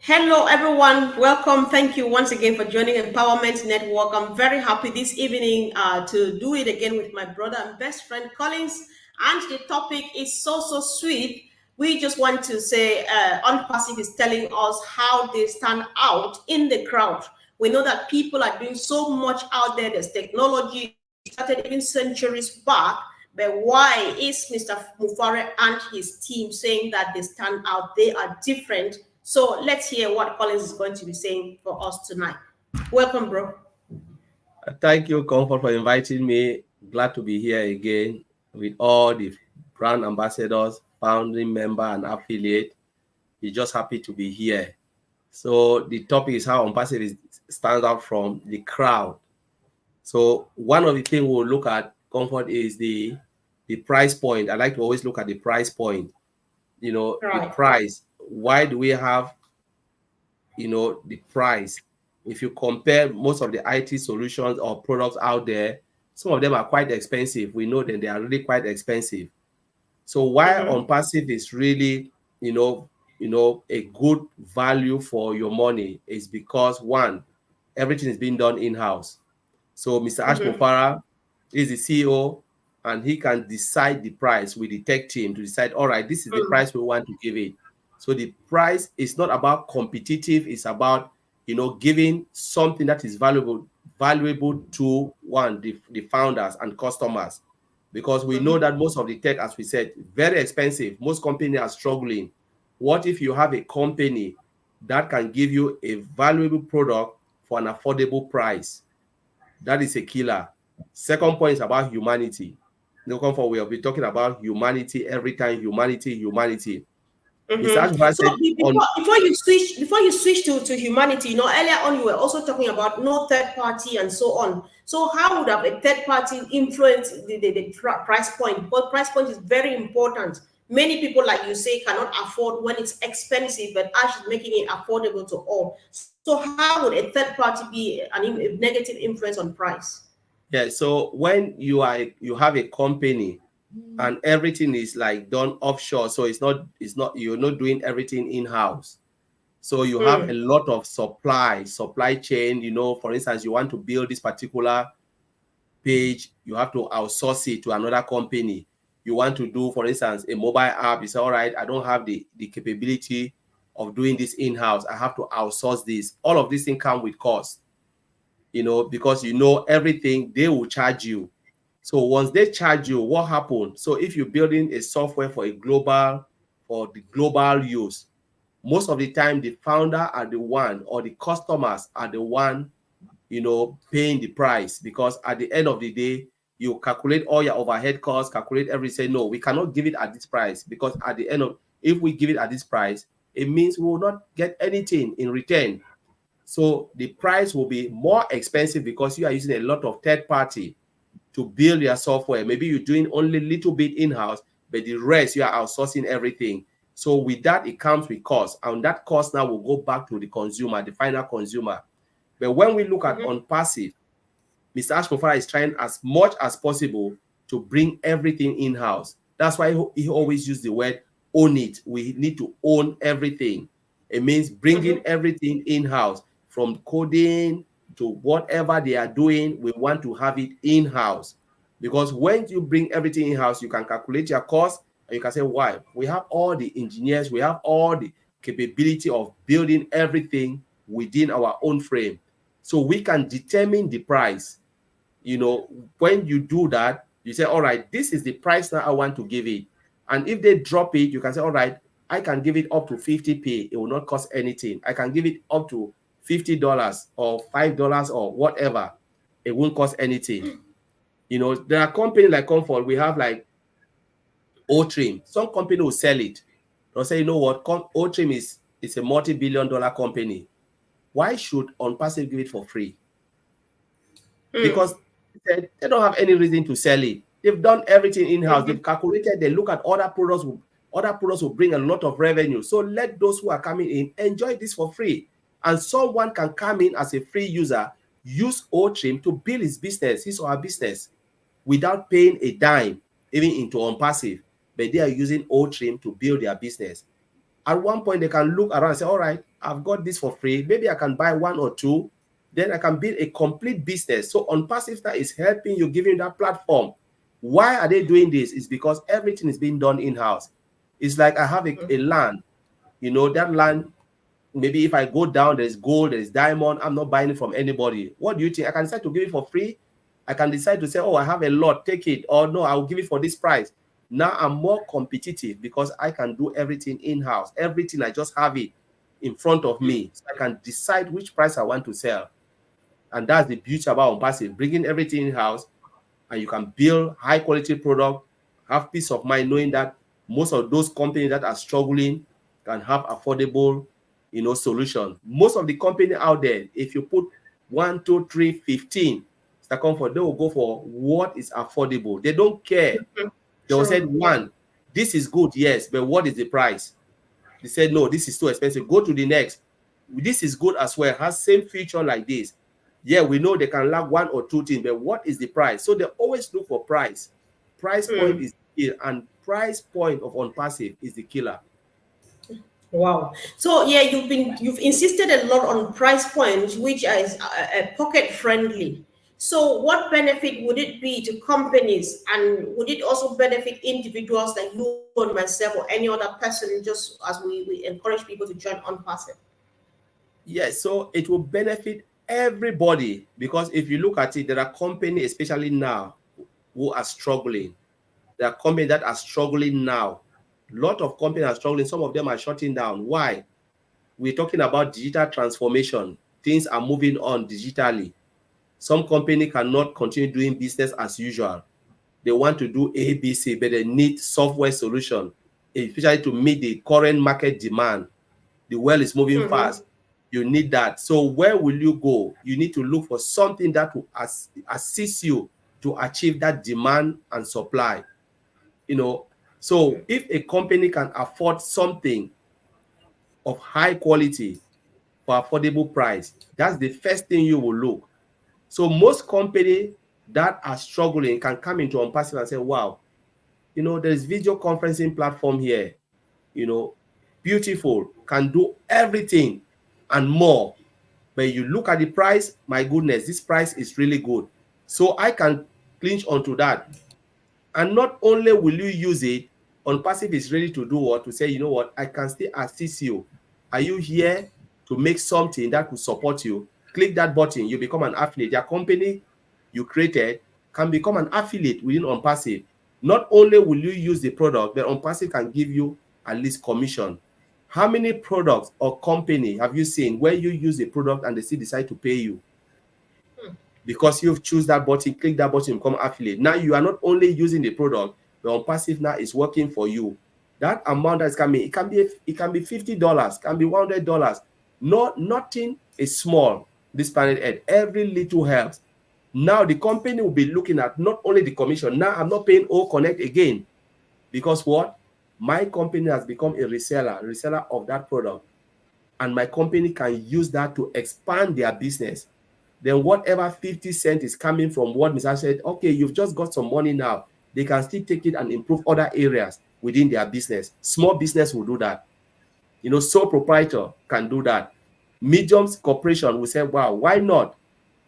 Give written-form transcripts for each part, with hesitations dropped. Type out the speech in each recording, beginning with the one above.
Hello, everyone. Welcome. Thank you once again for joining Empowerment Network. I'm very happy this evening to do it again with my brother and best friend Collins. And the topic is so sweet. We just want to say Unpassive is telling us how they stand out in the crowd. We know that people are doing so much out there. There's technology started even centuries back. But why is Mr. Mufare and his team saying that they stand out? They are different. So let's hear what Collins is going to be saying for us tonight. Welcome, bro. Thank you, Comfort, for inviting me. Glad to be here again with all the brand ambassadors, founding member, and affiliate. We're just happy to be here. So the topic is how Unpassive stands out from the crowd. So one of the things we'll look at, Comfort, is the price point. I like to always look at the price point. The price. Why do we have, the price? If you compare most of the IT solutions or products out there, some of them are quite expensive. We know that they are really quite expensive. So why Unpassive is really, a good value for your money is because, one, everything is being done in-house. So Mr. Ash Mufara is the CEO, and he can decide the price with the tech team to decide, all right, this is the price we want to give it. So the price is not about competitive, it's about giving something that is valuable to the founders and customers. Because we know that most of the tech, as we said, very expensive. Most companies are struggling. What if you have a company that can give you a valuable product for an affordable price? That is a killer. Second point is about humanity. Looking for, we'll be talking about humanity every time. Humanity. So before you switch to humanity, earlier on you were also talking about no third party and so on. So how would have a third party influence the price point? But price point is very important. Many people, like you say, cannot afford when it's expensive, but Ash is making it affordable to all. So how would a third party be a negative influence on price? Yeah, so when you have a company and everything is like done offshore, so you're not doing everything in-house. So you have a lot of supply chain. For instance, you want to build this particular page, you have to outsource it to another company. You want to do, for instance, a mobile app. You say, all right, I don't have the capability of doing this in-house. I have to outsource this. All of these things come with cost, because everything, they will charge you. So once they charge you, what happens? So if you're building a software for the global use, most of the time the founder are the one, or the customers are the one, paying the price. Because at the end of the day, you calculate all your overhead costs, calculate everything. Say, no, we cannot give it at this price, because at the end of, if we give it at this price, it means we will not get anything in return. So the price will be more expensive because you are using a lot of third party to build your software. Maybe you're doing only a little bit in-house, but the rest you are outsourcing everything. So with that, it comes with cost, and that cost now will go back to the consumer, the final consumer. But when we look at Unpassive, Mr. Ash Mufara is trying as much as possible to bring everything in-house. That's why he always used the word own it. We need to own everything. It means bringing everything in-house, from coding to whatever they are doing. We want to have it in-house, because when you bring everything in-house, you can calculate your cost, and you can say, why? We have all the engineers, we have all the capability of building everything within our own frame. So we can determine the price. When you do that, you say, all right, this is the price that I want to give it. And if they drop it, you can say, all right, I can give it up to 50p. It will not cost anything. I can give it up to $50 or $5 or whatever. It won't cost anything. There are companies like Comfort. We have like O-Trim. Some company will sell it. They'll say, you know what, O-Trim is a multi-billion-dollar company. Why should Unpassive give it for free? Because they don't have any reason to sell it. They've done everything in-house. They've calculated. They look at other products. Other products will bring a lot of revenue. So let those who are coming in enjoy this for free. And someone can come in as a free user, use O-Trim to build his business, his or her business, without paying a dime, even into Unpassive. But they are using O-Trim to build their business. At one point, they can look around and say, all right, I've got this for free. Maybe I can buy one or two. Then I can build a complete business. So OnPassive now is helping you, giving that platform. Why are they doing this? It's because everything is being done in-house. It's like I have a land, that land, maybe if I go down, there's gold, there's diamond, I'm not buying it from anybody. What do you think? I can decide to give it for free. I can decide to say, oh, I have a lot, take it. Or no, I'll give it for this price. Now I'm more competitive because I can do everything in-house. Everything, I just have it in front of me. So I can decide which price I want to sell. And that's the beauty about OnPassive, bringing everything in-house, and you can build high-quality product, have peace of mind knowing that most of those companies that are struggling can have affordable, solution. Most of the company out there, if you put 1, 2, 3, 15, Comfort, they will go for what is affordable. They don't care. They will say, one, this is good, yes, but what is the price? They said, no, this is too expensive. Go to the next. This is good as well. Has same feature like this. Yeah, we know they can lack 1 or 2 things, but what is the price? So they always look for price. Price point is the killer, and price point of OnPassive is the killer. Wow. So yeah, you've insisted a lot on price points, which is pocket friendly. So what benefit would it be to companies, and would it also benefit individuals like you and myself or any other person, just as we encourage people to join OnPassive? Yes, so it will benefit everybody, because if you look at it, there are companies, especially now, who are struggling. There are companies that are struggling now. A lot of companies are struggling. Some of them are shutting down. Why? We're talking about digital transformation. Things are moving on digitally. Some company cannot continue doing business as usual. They want to do ABC, but they need software solution, especially to meet the current market demand. The world is moving fast. You need that. So where will you go? You need to look for something that will assist you to achieve that demand and supply. So if a company can afford something of high quality for affordable price, that's the first thing you will look. So most companies that are struggling can come into OnPassive and say, wow, there's video conferencing platform here, beautiful, can do everything and more. But you look at the price, my goodness, this price is really good. So I can clinch onto that. And not only will you use it, OnPassive is ready to do what? To say, you know what, I can still assist you. Are you here to make something that will support you? Click that button, you become an affiliate. Your company you created can become an affiliate within OnPassive. Not only will you use the product, but OnPassive can give you at least commission. How many products or company have you seen where you use a product and they still decide to pay you? Because you've choose that button, click that button, become affiliate. Now you are not only using the product, but OnPassive now is working for you. That amount that's coming, it can be $50, can be $100. Nothing is small. This planet Earth, every little helps. Now the company will be looking at not only the commission. Now I'm not paying OConnect again, because what? My company has become a reseller of that product, and my company can use that to expand their business. Then whatever 50 cents is coming from what Mr. said, okay, you've just got some money now. They can still take it and improve other areas within their business. Small business will do that. Sole proprietor can do that. Medium corporation will say, wow, why not?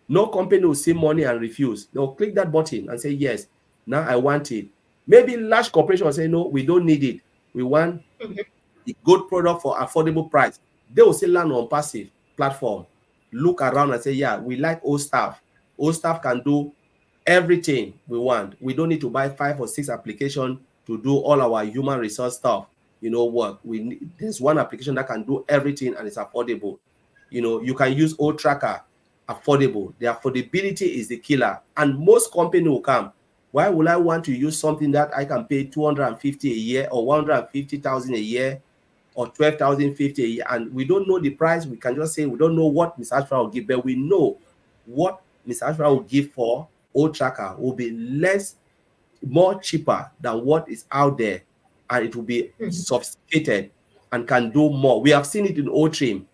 No company will see money and refuse. They'll click that button and say, yes, now I want it. Maybe large corporation will say, no, we don't need it. We want a good product for affordable price. They will say land on OnPassive platform. Look around and say, yeah, we like old staff. Old staff can do everything we want. We don't need to buy 5 or 6 applications to do all our human resource stuff. Work. There's one application that can do everything and it's affordable. You can use old tracker, affordable. The affordability is the killer. And most companies will come. Why would I want to use something that I can pay $250 a year or $150,000 a year? Or $12,050 a year, and we don't know the price? We can just say we don't know what Mr. Ashford will give, but we know what Mr. Ashford will give for old tracker will be more cheaper than what is out there, and it will be sophisticated and can do more. We have seen it in OTrim.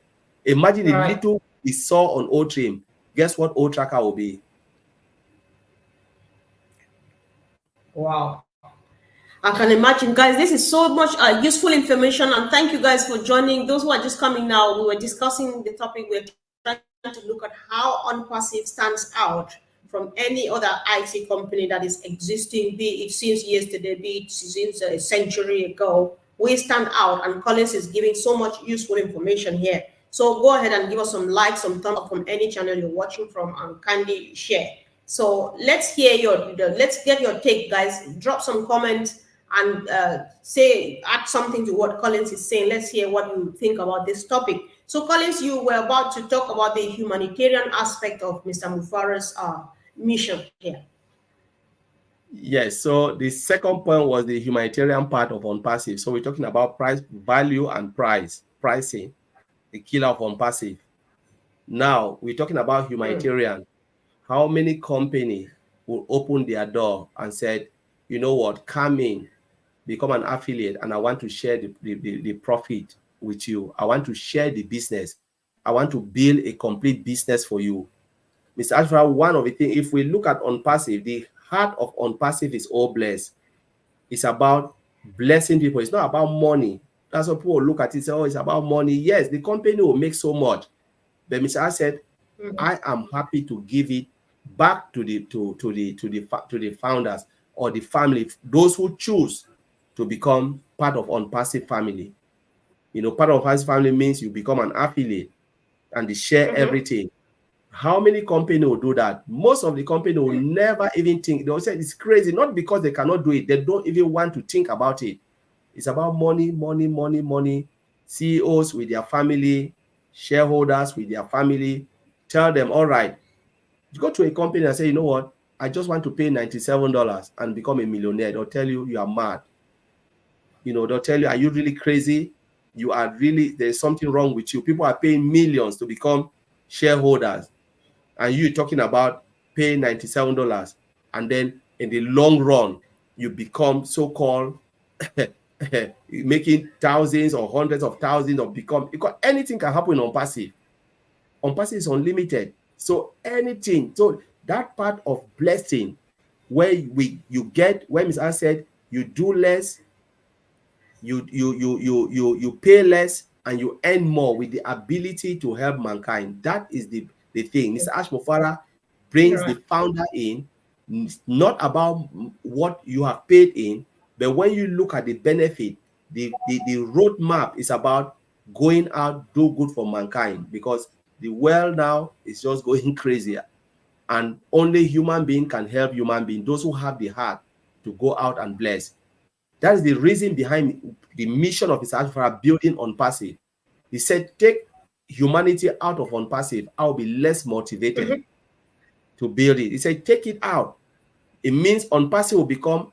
Imagine the little we saw on OTrim. Guess what old tracker will be? Wow. I can imagine, guys. This is so much useful information, and thank you guys for joining. Those who are just coming now, we were discussing the topic. We're trying to look at how OnPassive stands out from any other IT company that is existing, be it since yesterday, be it since a century ago. We stand out, and Collins is giving so much useful information here. So go ahead and give us some likes, some thumbs up from any channel you're watching from, and kindly share. So let's hear let's get your take, guys. Drop some comments and add something to what Collins is saying. Let's hear what you think about this topic. So Collins, you were about to talk about the humanitarian aspect of Mr. Mufara's mission here. Yes, so the second point was the humanitarian part of OnPassive. So we're talking about price, value, and pricing, the killer of OnPassive. Now we're talking about humanitarian. How many companies will open their door and said, you know what, come in, become an affiliate, and I want to share the profit with you. I want to share the business. I want to build a complete business for you. Mr. Ashford, one of the things, if we look at OnPassive, the heart of OnPassive is all blessed. It's about blessing people. It's not about money. That's what people look at it and say, oh, it's about money. Yes, the company will make so much. But Mr. Ash said, I am happy to give it back to the founders or the family, those who choose to become part of OnPassive family. You know, part of OnPassive family means you become an affiliate and they share everything. How many companies will do that? Most of the company will never even think. They'll say it's crazy, not because they cannot do it. They don't even want to think about it. It's about money, money, money, money. CEOs with their family, shareholders with their family. Tell them, all right, you go to a company and say, you know what? I just want to pay $97 and become a millionaire. They'll tell you, you are mad. You know, they'll tell you, are you really crazy? You are really, there's something wrong with you. People are paying millions to become shareholders. And you're talking about paying $97. And then in the long run, you become so-called making thousands or hundreds of thousands of because anything can happen on OnPassive. OnPassive is unlimited. So anything, so that part of blessing where you get, when Ms. Ann said, you do less, you pay less and you earn more with the ability to help mankind. That is the thing. Mr. Ash Mufara brings the founder in, not about what you have paid in, but when you look at the benefit, the roadmap is about going out, do good for mankind, because the world now is just going crazier. And only human being can help human being, those who have the heart to go out and bless. That is the reason behind the mission of Mr. Ash Mufara building OnPassive. He said, take humanity out of OnPassive, I'll be less motivated to build it. He said, take it out. It means OnPassive will become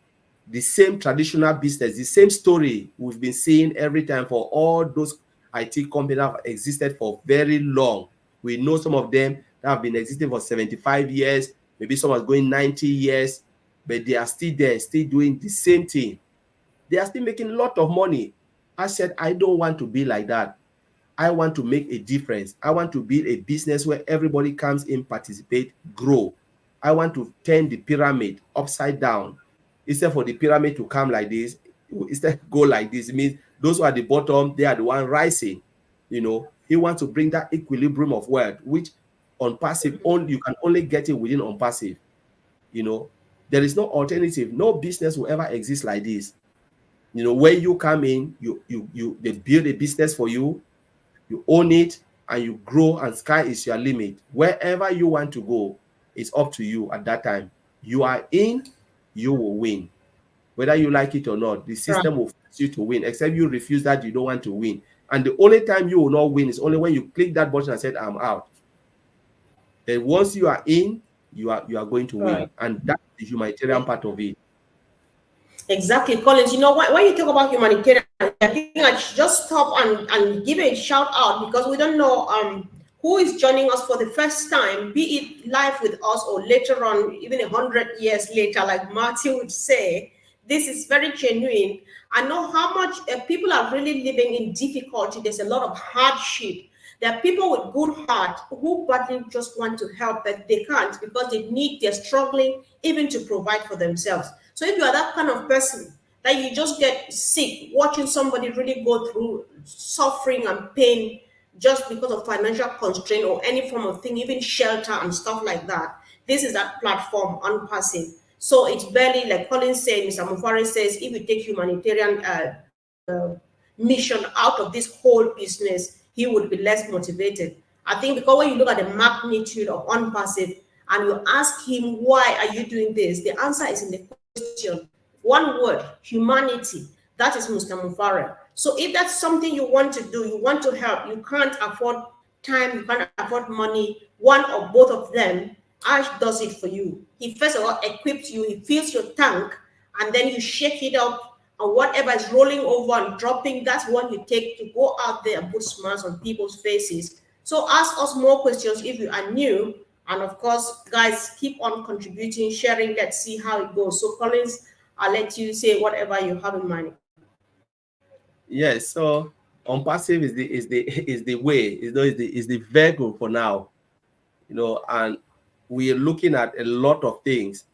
the same traditional business, the same story we've been seeing every time for all those IT companies that have existed for very long. We know some of them that have been existing for 75 years, maybe some are going 90 years, but they are still there, still doing the same thing. They are still making a lot of money. I said, I don't want to be like that. I want to make a difference. I want to build a business where everybody comes in, participate, grow. I want to turn the pyramid upside down. Instead for the pyramid to come like this, instead go like this. It means those who are at the bottom, they are the one rising. You know, he wants to bring that equilibrium of wealth, which OnPassive, you can only get it within OnPassive. You know, there is no alternative. No business will ever exist like this. You know, where you come in, they build a business for you, you own it, and you grow, and sky is your limit. Wherever you want to go, it's up to you at that time. You are in, you will win. Whether you like it or not, the system will force you to win, except you refuse that, you don't want to win. And the only time you will not win is only when you click that button and said, I'm out. Then once you are in, you are going to win. And that's the humanitarian part of it. Exactly, Collins. You know, when you talk about humanitarian, I think I should just stop and give a shout out, because we don't know who is joining us for the first time, be it live with us or later on, even 100 years later, like Martin would say. This is very genuine. I know how much people are really living in difficulty. There's a lot of hardship. There are people with good heart who badly just want to help, but they can't because they're struggling even to provide for themselves. So if you are that kind of person, that you just get sick watching somebody really go through suffering and pain just because of financial constraint or any form of thing, even shelter and stuff like that. This is that platform on passive. So it's barely, like Colin said, Mr. Mufari says, if you take humanitarian mission out of this whole business, he would be less motivated. I think because when you look at the magnitude of unpassive and you ask him, why are you doing this? The answer is in the question. One word, humanity. That is Mr. Mufara. So if that's something you want to do, you want to help, you can't afford time, you can't afford money, one or both of them, Ash does it for you. He first of all equips you, he fills your tank, and then you shake it up, and whatever is rolling over and dropping, that's what you take to go out there and put smiles on people's faces. So ask us more questions if you are new. And of course, guys, keep on contributing, sharing. Let's see how it goes. So Collins, I'll let you say whatever you have in mind. Yes, so unpassive is the way, is the vehicle for now, and we are looking at a lot of things,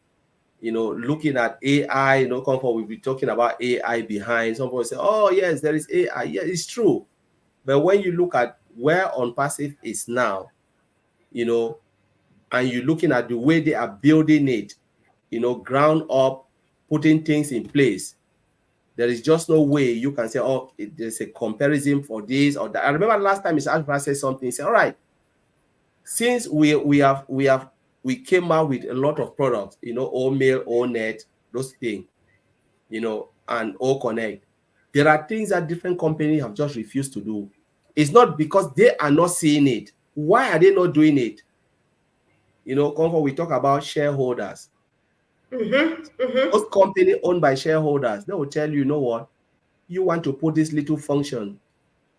looking at AI, comfort, we'll be talking about AI behind. Some people say, oh yes, there is AI. Yeah, it's true. But when you look at where unpassive is now, and you're looking at the way they are building it, ground up, putting things in place, there is just no way you can say, oh, there's a comparison for this or that. I remember last time Mr. Ashbra said something. He said, all right, since we came out with a lot of products, all mail, all net, those things, and all connect. There are things that different companies have just refused to do. It's not because they are not seeing it. Why are they not doing it? Comfort, we talk about shareholders. Those companies owned by shareholders, they will tell you, you know what? You want to put this little function,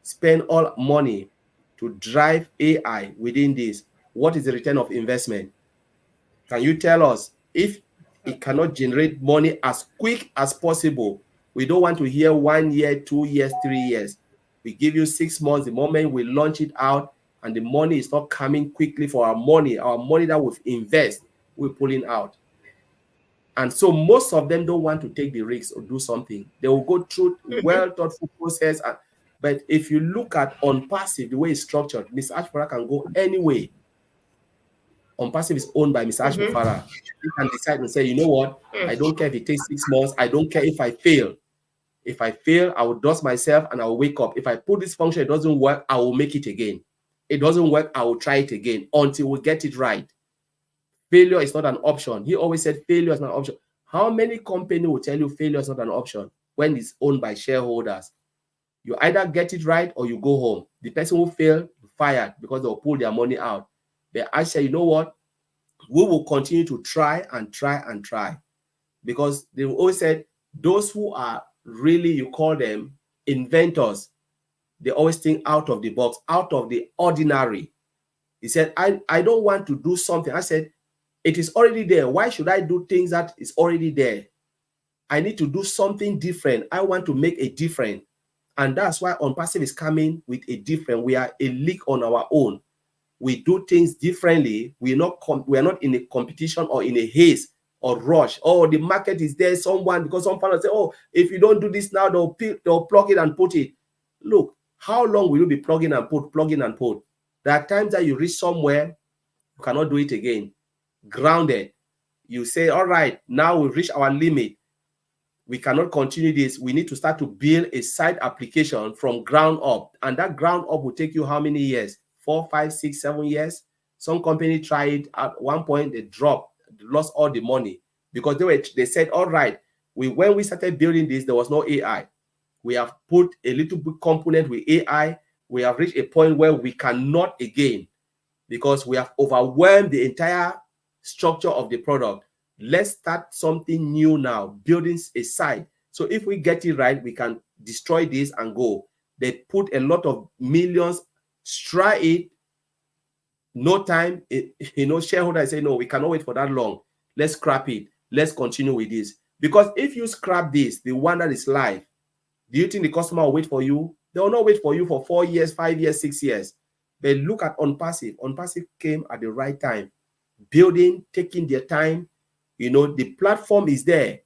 spend all money to drive AI within this. What is the return of investment? Can you tell us if it cannot generate money as quick as possible? We don't want to hear 1 year, 2 years, 3 years. We give you 6 months. The moment we launch it out and the money is not coming quickly for our money that we've invest, we're pulling out. And so most of them don't want to take the risks or do something. They will go through well thoughtful process. But if you look at unpassive, the way it's structured, Mr. Ashfara can go anyway. Unpassive is owned by Mr. Ashfara. He can decide and say, you know what? I don't care if it takes 6 months. I don't care if I fail. If I fail, I will dust myself and I will wake up. If I put this function, it doesn't work, I will make it again. It doesn't work, I will try it again until we get it right. Failure is not an option. He always said failure is not an option. How many companies will tell you failure is not an option when it's owned by shareholders? You either get it right or you go home. The person who failed, fired because they'll pull their money out. But I say, you know what? We will continue to try and try and try. Because they always said those who are really, you call them inventors, they always think out of the box, out of the ordinary. He said, I don't want to do something. I said, it is already there. Why should I do things that is already there? I need to do something different. I want to make a difference. And that's why Unpassive is coming with a different. We are a league on our own. We do things differently. We are not in a competition or in a haste or rush. Oh, the market is there. Because some founders say, oh, if you don't do this now, they'll plug it and put it. Look, how long will you be plugging and put? There are times that you reach somewhere, you cannot do it again. Grounded. You say, all right, now we've reached our limit. We cannot continue this. We need to start to build a side application from ground up. And that ground up will take you how many years? 4, 5, 6, 7 years. Some company tried at one point, they lost all the money because they said, all right, when we started building this, there was no AI. We have put a little bit component with AI. We have reached a point where we cannot again because we have overwhelmed the entire structure of the product. Let's start something new now, building a site. So if we get it right, we can destroy this and go. They put a lot of millions, try it, no time. Shareholders say, no, we cannot wait for that long. Let's scrap it. Let's continue with this. Because if you scrap this, the one that is live, do you think the customer will wait for you? They will not wait for you for 4 years, 5 years, 6 years. But look at Unpassive. Unpassive came at the right time. Building, taking their time. The platform is there.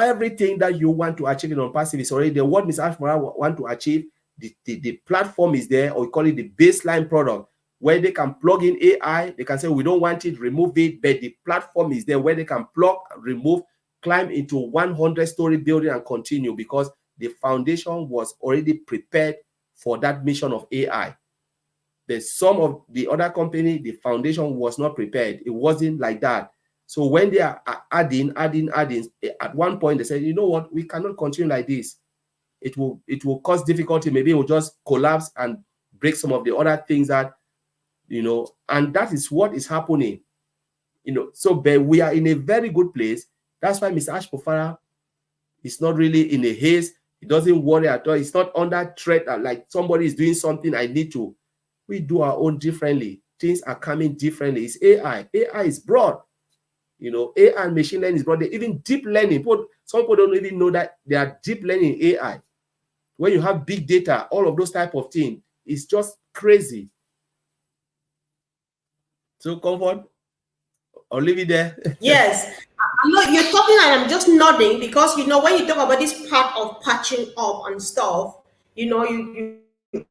everything that you want to achieve in on-passive is already there. What Mr. Ashmore want to achieve, the platform is there, or we call it the baseline product, where they can plug in AI. They can say, we don't want it, remove it, but the platform is there where they can plug, remove, climb into 100-story building and continue, because the foundation was already prepared for that mission of AI. There's some of the other company, the foundation was not prepared. It wasn't like that. So when they are adding, at one point they said, you know what, we cannot continue like this. It will cause difficulty. Maybe it will just collapse and break some of the other things that, and that is what is happening. So but we are in a very good place. That's why Mr. Ashpofara is not really in a haste. He doesn't worry at all. He's not under threat that like somebody is doing something, I need to. We do our own differently. Things are coming differently. It's AI. AI is broad. AI and machine learning is broad. Even deep learning. Some people don't even know that they are deep learning AI. When you have big data, all of those type of things, it's just crazy. So, Comfort, I'll leave it there. Yes. You're talking and I'm just nodding because, when you talk about this part of patching up and stuff,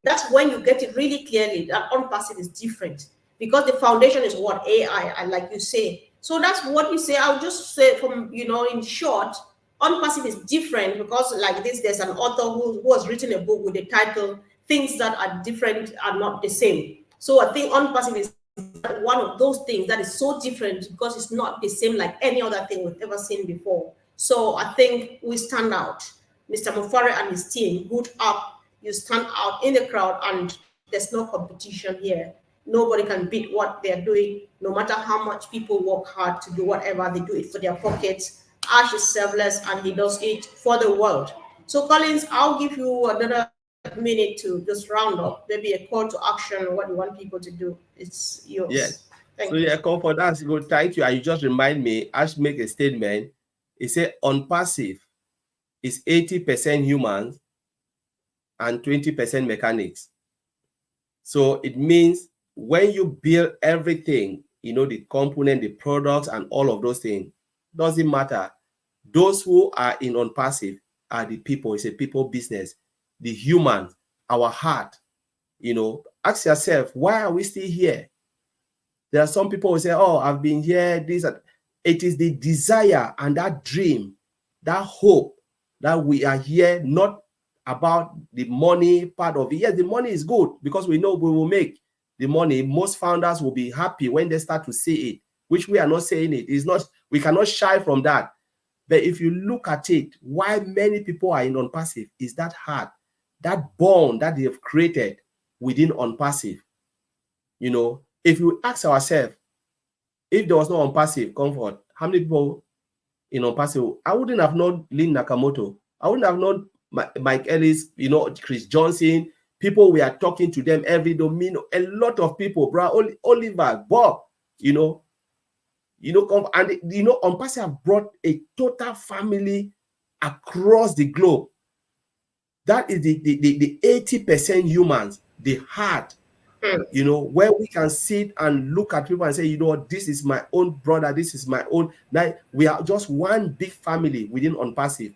that's when you get it really clearly that on-passive is different, because the foundation is what AI, and like you say. So that's what we say. I'll just say in short, on-passive is different because like this, there's an author who has written a book with the title, Things That Are Different Are Not the Same. So I think on-passive is one of those things that is so different because it's not the same like any other thing we've ever seen before. So I think we stand out. Mr. Mufare and his team, good up. You stand out in the crowd and there's no competition here. Nobody can beat what they're doing, no matter how much people work hard to do whatever. They do it for their pockets. Ash is selfless and he does it for the world. So Collins, I'll give you another minute to just round up, maybe a call to action, what you want people to do. It's yours. Yes. Comfort, that's good. Thank you. And you just remind me, Ash make a statement. He said on passive is 80% humans and 20% mechanics. So it means when you build everything, the component, the products, and all of those things, doesn't matter. Those who are in on passive are the people. It's a people business. The humans, our heart, ask yourself, why are we still here? There are some people who say, oh, I've been here, it is the desire and that dream, that hope that we are here, not about the money part of it. Yes, the money is good because we know we will make the money. Most founders will be happy when they start to see it, which we are not saying it. It's not, we cannot shy from that. But if you look at it, why many people are in on-passive is that heart, that bond that they have created within on-passive. If you ask ourselves, if there was no on-passive Comfort, how many people in on-passive? I wouldn't have known Lynn Nakamoto. I wouldn't have known Mike Ellis, Chris Johnson. People, we are talking to them every day. A lot of people, bro, Oliver, Bob, and on-passive have brought a total family across the globe. That is the 80% humans, the heart, where we can sit and look at people and say, this is my own brother, this is my own. Now we are just one big family within on-passive,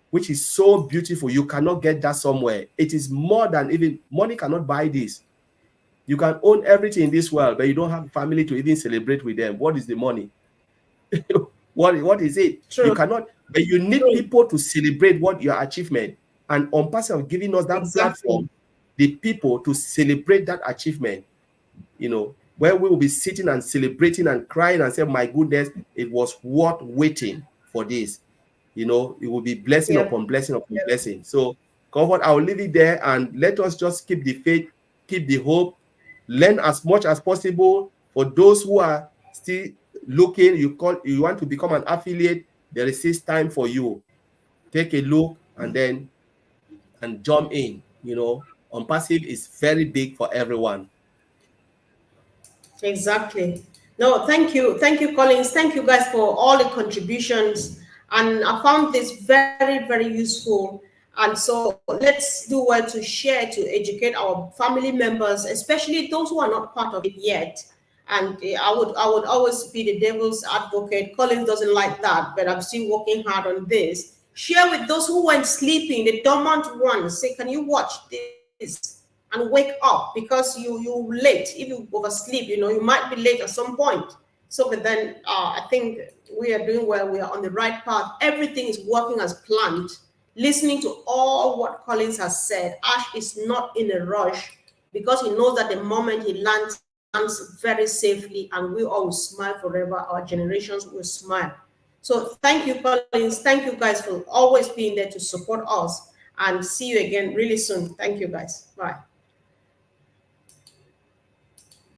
which is so beautiful. You cannot get that somewhere. It is more than even money cannot buy this. You can own everything in this world, but you don't have a family to even celebrate with them. What is the money? What is it? True. You cannot, but you need people to celebrate what your achievement. And on-passive giving us that platform, the people to celebrate that achievement, where we will be sitting and celebrating and crying and say, my goodness, it was worth waiting for this. It will be blessing upon blessing upon blessing. So, Comfort, I will leave it there and let us just keep the faith, keep the hope, learn as much as possible. For those who are still looking, you want to become an affiliate, there is this time for you. Take a look and jump in. On-passive is very big for everyone. Exactly. No, thank you, Collins. Thank you guys for all the contributions. And I found this very, very useful. And so let's do well to share, to educate our family members, especially those who are not part of it yet. And I would always be the devil's advocate. Collins doesn't like that, but I'm still working hard on this. Share with those who went sleeping, the dormant ones. Say, can you watch this and wake up, because you late. If you oversleep, you might be late at some point. So, but then I think we are doing well. We are on the right path. Everything is working as planned. Listening to all what Collins has said, Ash is not in a rush, because he knows that the moment he lands very safely, and we all will smile forever. Our generations will smile. So thank you, Collins. Thank you guys for always being there to support us, and see you again really soon. Thank you guys. Bye.